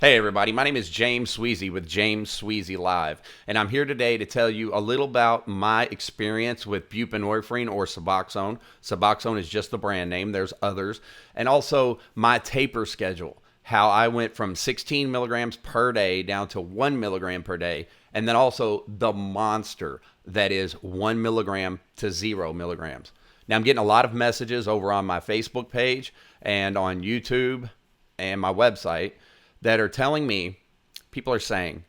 Hey everybody, my name is James Sweezy with James Sweezy Live, and I'm here today to tell you a little about my experience with buprenorphine or Suboxone. Suboxone is just the brand name, there's others, and also my taper schedule, how I went from 16 milligrams per day down to 1 milligram per day, and then also the monster that is 1 milligram to 0 milligrams. Now I'm getting a lot of messages over on my Facebook page and on YouTube and my website that are telling me, people are saying,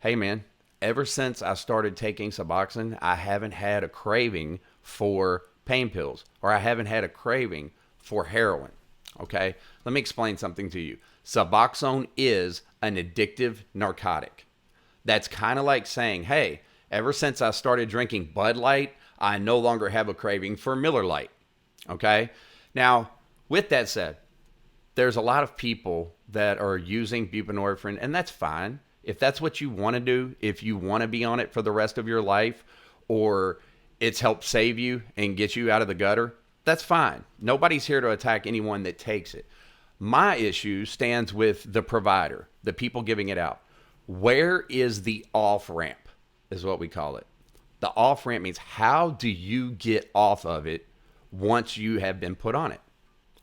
hey man, ever since I started taking Suboxone, I haven't had a craving for pain pills, or I haven't had a craving for heroin. Okay, let me explain something to you. Suboxone is an addictive narcotic. That's kind of like saying, hey, ever since I started drinking Bud Light, I no longer have a craving for Miller Lite. Okay, now with that said, there's a lot of people that are using buprenorphine, and that's fine. If that's what you want to do, if you want to be on it for the rest of your life, or it's helped save you and get you out of the gutter, that's fine. Nobody's here to attack anyone that takes it. My issue stands with the provider, the people giving it out. Where is the off ramp, is what we call it. The off ramp means, how do you get off of it once you have been put on it?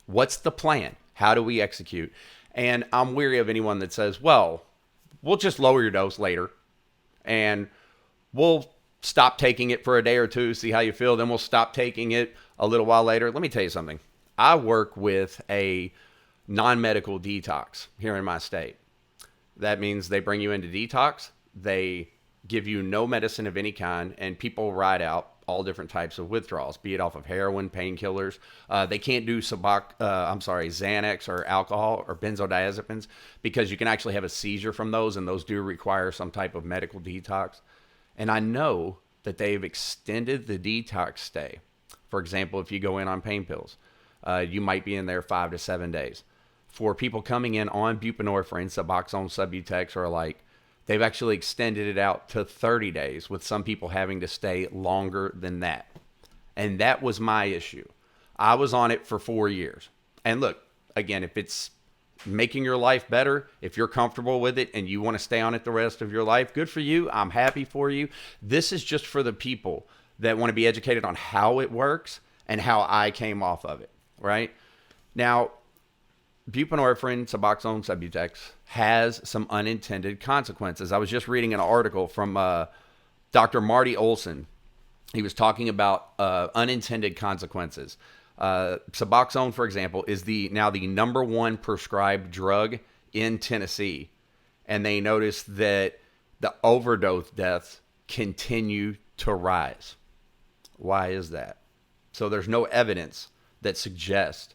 What's the plan? How do we execute? And I'm weary of anyone that says, well, we'll just lower your dose later and we'll stop taking it for a day or two, see how you feel, then we'll stop taking it a little while later. Let me tell you something. I work with a non-medical detox here in my state. That means they bring you into detox, they give you no medicine of any kind, and people ride out all different types of withdrawals, be it off of heroin, painkillers. They can't do Xanax or alcohol or benzodiazepines because you can actually have a seizure from those, and those do require some type of medical detox. And I know that they've extended the detox stay. For example, if you go in on pain pills, you might be in there 5 to 7 days. For people coming in on buprenorphine, Suboxone, Subutex, or like, they've actually extended it out to 30 days, with some people having to stay longer than that. And that was my issue. I was on it for 4 years. And look, again, if it's making your life better, if you're comfortable with it and you want to stay on it the rest of your life, good for you. I'm happy for you. This is just for the people that want to be educated on how it works and how I came off of it, right? Now, buprenorphine, Suboxone, Subutex has some unintended consequences. I was just reading an article from Dr. Marty Olson. He was talking about unintended consequences. Suboxone, for example, is now the number one prescribed drug in Tennessee. And they noticed that the overdose deaths continue to rise. Why is that? So there's no evidence that suggests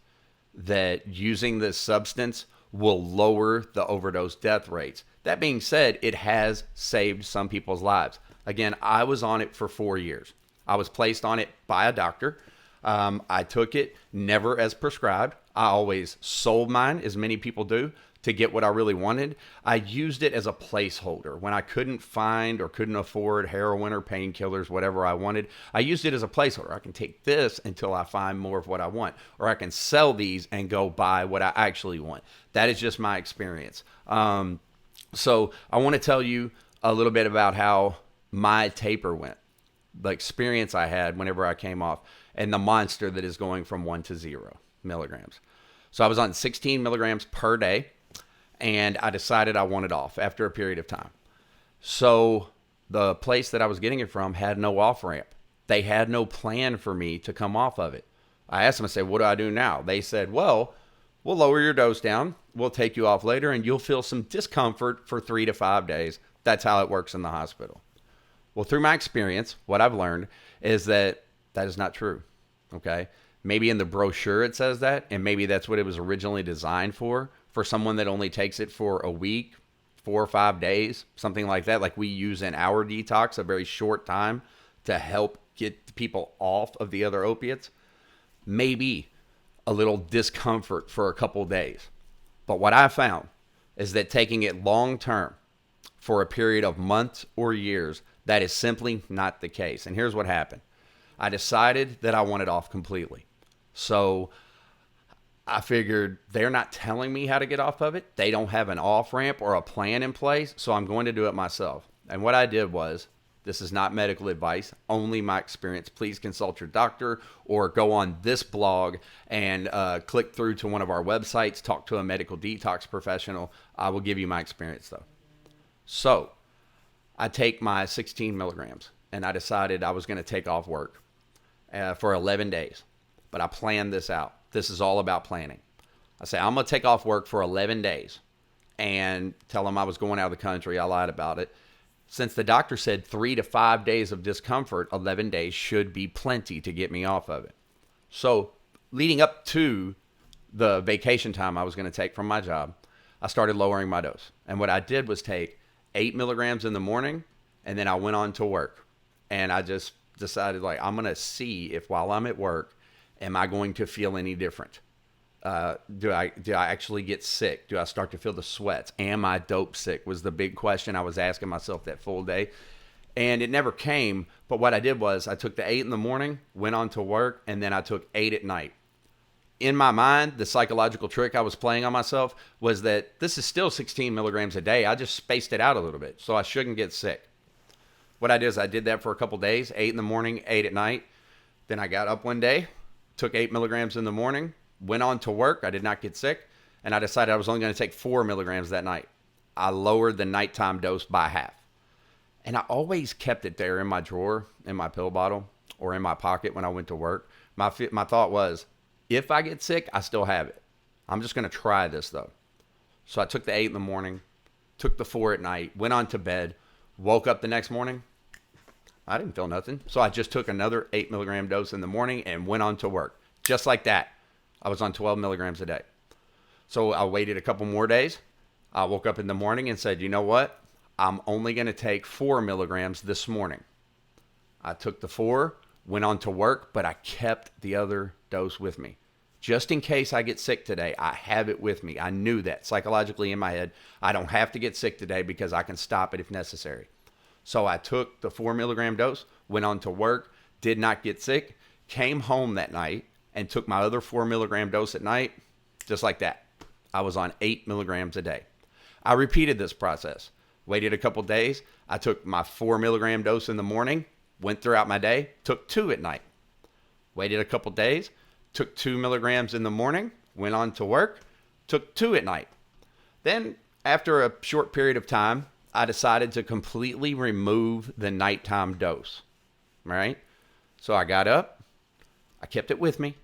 that using this substance will lower the overdose death rates. That being said, it has saved some people's lives. Again, I was on it for 4 years. I was placed on it by a doctor. I took it never as prescribed. I always sold mine, as many people do, to get what I really wanted. I used it as a placeholder. When I couldn't find or couldn't afford heroin or painkillers, whatever I wanted, I used it as a placeholder. I can take this until I find more of what I want, or I can sell these and go buy what I actually want. That is just my experience. So I want to tell you a little bit about how my taper went, the experience I had whenever I came off, and the monster that is going from 1 to 0 milligrams. So I was on 16 milligrams per day, and I decided I wanted off after a period of time. So the place that I was getting it from had no off ramp. They had no plan for me to come off of it. I asked them, I said, what do I do now? They said, well, we'll lower your dose down. We'll take you off later, and you'll feel some discomfort for 3 to 5 days. That's how it works in the hospital. Well, through my experience, what I've learned is that that is not true. Okay? Maybe in the brochure it says that, and maybe that's what it was originally designed for someone that only takes it for a week, 4 or 5 days, something like that, like we use in our detox, a very short time to help get people off of the other opiates. Maybe a little discomfort for a couple days. But what I found is that taking it long term for a period of months or years, that is simply not the case. And here's what happened. I decided that I wanted off completely. So I figured they're not telling me how to get off of it. They don't have an off ramp or a plan in place, so I'm going to do it myself. And what I did was, this is not medical advice, only my experience. Please consult your doctor or go on this blog and click through to one of our websites, talk to a medical detox professional. I will give you my experience though. So I take my 16 milligrams and I decided I was going to take off work for 11 days. But I planned this out. This is all about planning. I say, I'm going to take off work for 11 days and tell them I was going out of the country. I lied about it. Since the doctor said 3 to 5 days of discomfort, 11 days should be plenty to get me off of it. So leading up to the vacation time I was going to take from my job, I started lowering my dose. And what I did was take 8 milligrams in the morning, and then I went on to work. And I just decided, like, I'm going to see if while I'm at work, am I going to feel any different? Do I actually get sick? Do I start to feel the sweats? Am I dope sick? Was the big question I was asking myself that full day. And it never came. But what I did was I took the 8 in the morning, went on to work, and then I took 8 at night. In my mind, the psychological trick I was playing on myself was that this is still 16 milligrams a day. I just spaced it out a little bit, so I shouldn't get sick. What I did is I did that for a couple days, 8 in the morning, 8 at night. Then I got up one day, took 8 milligrams in the morning, went on to work. I did not get sick, and I decided I was only going to take 4 milligrams that night. I lowered the nighttime dose by half. And I always kept it there in my drawer, in my pill bottle, or in my pocket when I went to work. My thought was, if I get sick, I still have it. I'm just going to try this, though. So I took the 8 in the morning, took the 4 at night, went on to bed, woke up the next morning. I didn't feel nothing. So I just took another 8 milligram dose in the morning and went on to work. Just like that. I was on 12 milligrams a day. So I waited a couple more days. I woke up in the morning and said, you know what? I'm only going to take 4 milligrams this morning. I took the 4, went on to work, but I kept the other dose with me. Just in case I get sick today, I have it with me. I knew that psychologically in my head. I don't have to get sick today because I can stop it if necessary. So I took the 4 milligram dose, went on to work, did not get sick, came home that night, and took my other 4 milligram dose at night, just like that. I was on 8 milligrams a day. I repeated this process. Waited a couple days. I took my 4 milligram dose in the morning, went throughout my day, took 2 at night. Waited a couple days, took 2 milligrams in the morning, went on to work, took 2 at night. Then, after a short period of time, I decided to completely remove the nighttime dose. All right? So I got up. I kept it with me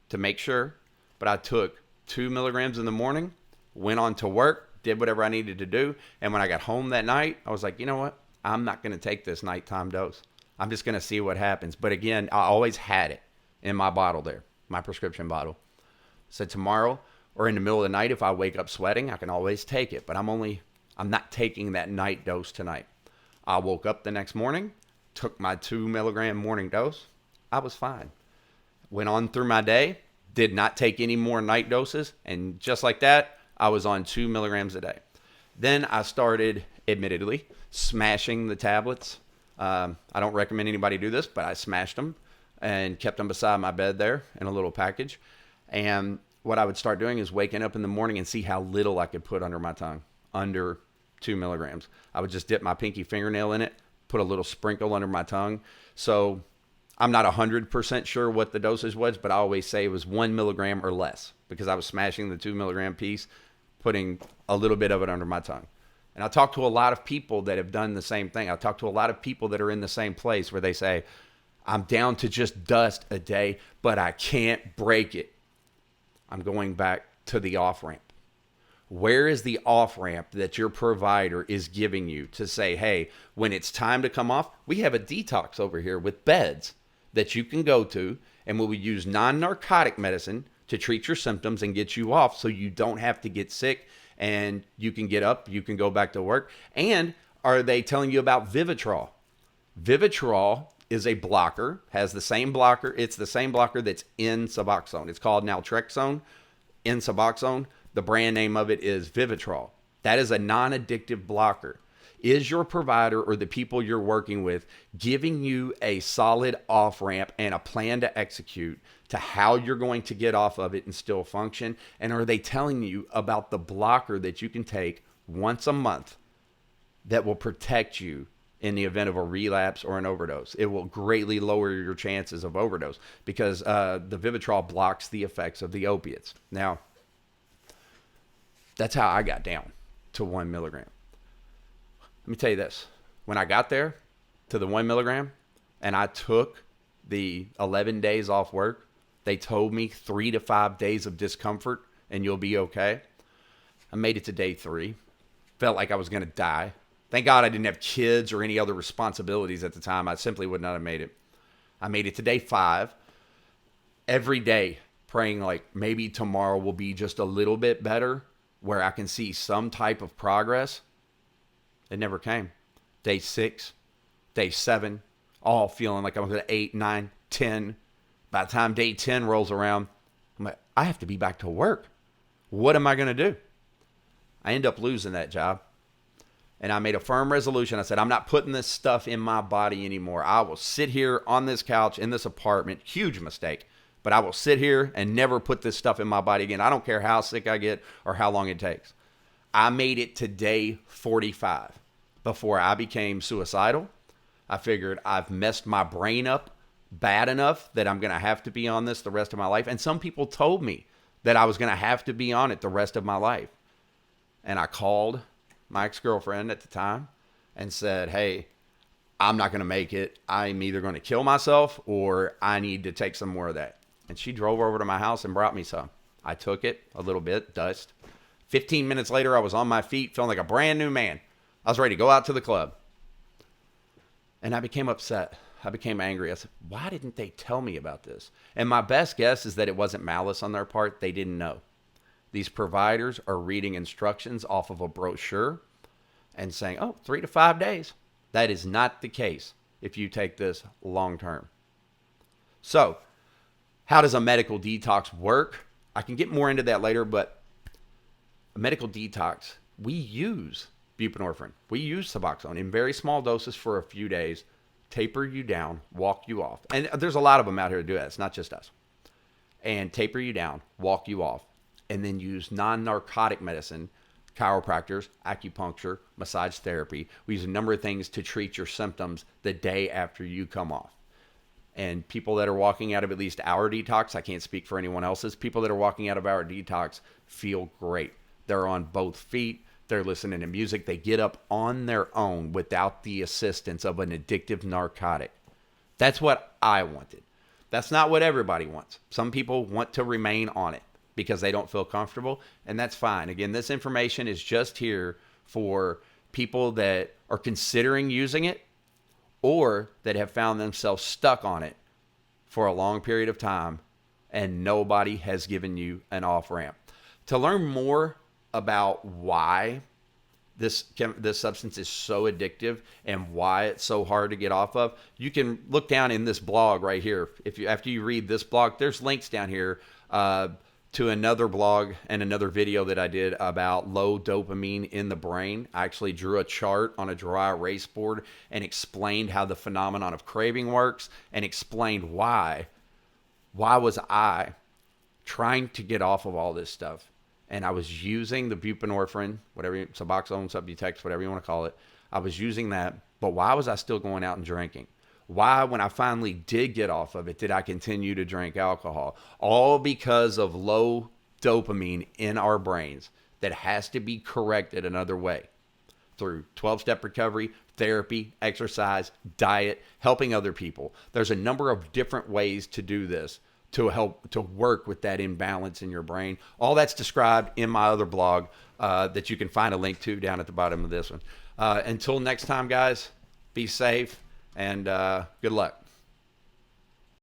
to make sure, but I took 2 milligrams in the morning, went on to work, did whatever I needed to do, and when I got home that night, I was like, you know what? I'm not going to take this nighttime dose. I'm just going to see what happens. But again, I always had it in my bottle there, my prescription bottle. So tomorrow or in the middle of the night, if I wake up sweating, I can always take it, but I'm not taking that night dose tonight. I woke up the next morning, took my 2 milligram morning dose. I was fine. Went on through my day, did not take any more night doses, and just like that, I was on 2 milligrams a day. Then I started, admittedly, smashing the tablets. I don't recommend anybody do this, but I smashed them and kept them beside my bed there in a little package. And what I would start doing is waking up in the morning and see how little I could put under my tongue, under 2 milligrams. I would just dip my pinky fingernail in it, put a little sprinkle under my tongue. So I'm not 100% sure what the dosage was, but I always say it was 1 milligram or less because I was smashing the 2 milligram piece, putting a little bit of it under my tongue. And I talk to a lot of people that have done the same thing. I talk to a lot of people that are in the same place where they say, I'm down to just dust a day, but I can't break it. I'm going back to the off-ramp. Where is the off-ramp that your provider is giving you to say, hey, when it's time to come off, we have a detox over here with beds that you can go to, and we will use non-narcotic medicine to treat your symptoms and get you off so you don't have to get sick and you can get up, you can go back to work. And are they telling you about Vivitrol? Vivitrol is a blocker, has the same blocker. It's the same blocker that's in Suboxone. It's called naltrexone in Suboxone. The brand name of it is Vivitrol. That is a non-addictive blocker. Is your provider or the people you're working with giving you a solid off ramp and a plan to execute to how you're going to get off of it and still function? And are they telling you about the blocker that you can take once a month that will protect you in the event of a relapse or an overdose? It will greatly lower your chances of overdose because the Vivitrol blocks the effects of the opiates. Now, that's how I got down to 1 milligram. Let me tell you this. When I got there to the 1 milligram and I took the 11 days off work, they told me 3 to 5 days of discomfort and you'll be okay. I made it to day 3. Felt like I was going to die. Thank God I didn't have kids or any other responsibilities at the time. I simply would not have made it. I made it to day 5. Every day praying like maybe tomorrow will be just a little bit better where I can see some type of progress. It never came. Day 6, day 7, all feeling like I'm going to 8, 9, 10. By the time day 10 rolls around, I'm like, I have to be back to work. What am I going to do? I end up losing that job. And I made a firm resolution. I said, I'm not putting this stuff in my body anymore. I will sit here on this couch in this apartment. Huge mistake. But I will sit here and never put this stuff in my body again. I don't care how sick I get or how long it takes. I made it to day 45 before I became suicidal. I figured I've messed my brain up bad enough that I'm going to have to be on this the rest of my life. And some people told me that I was going to have to be on it the rest of my life. And I called my ex-girlfriend at the time and said, hey, I'm not going to make it. I'm either going to kill myself or I need to take some more of that. And she drove over to my house and brought me some. I took it, a little bit, dust. 15 minutes later, I was on my feet, feeling like a brand new man. I was ready to go out to the club. And I became upset. I became angry. I said, why didn't they tell me about this? And my best guess is that it wasn't malice on their part. They didn't know. These providers are reading instructions off of a brochure and saying, oh, 3 to 5 days. That is not the case if you take this long term. So, how does a medical detox work? I can get more into that later, but a medical detox, we use buprenorphine. We use Suboxone in very small doses for a few days, taper you down, walk you off. And there's a lot of them out here to do that. It's not just us. And taper you down, walk you off, and then use non-narcotic medicine, chiropractors, acupuncture, massage therapy. We use a number of things to treat your symptoms the day after you come off. And people that are walking out of at least our detox, I can't speak for anyone else's, people that are walking out of our detox feel great. They're on both feet. They're listening to music. They get up on their own without the assistance of an addictive narcotic. That's what I wanted. That's not what everybody wants. Some people want to remain on it because they don't feel comfortable, and that's fine. Again, this information is just here for people that are considering using it or that have found themselves stuck on it for a long period of time and nobody has given you an off-ramp. To learn more about why this substance is so addictive and why it's so hard to get off of, you can look down in this blog right here. After you read this blog, there's links down here to another blog and another video that I did about low dopamine in the brain. I actually drew a chart on a dry erase board and explained how the phenomenon of craving works and explained why was I trying to get off of all this stuff. And I was using the buprenorphine, Suboxone, Subutex, whatever you want to call it. I was using that, but why was I still going out and drinking? Why, when I finally did get off of it, did I continue to drink alcohol? All because of low dopamine in our brains that has to be corrected another way through 12-step recovery, therapy, exercise, diet, helping other people. There's a number of different ways to do this to help to work with that imbalance in your brain. All that's described in my other blog that you can find a link to down at the bottom of this one. Until next time, guys, be safe and good luck.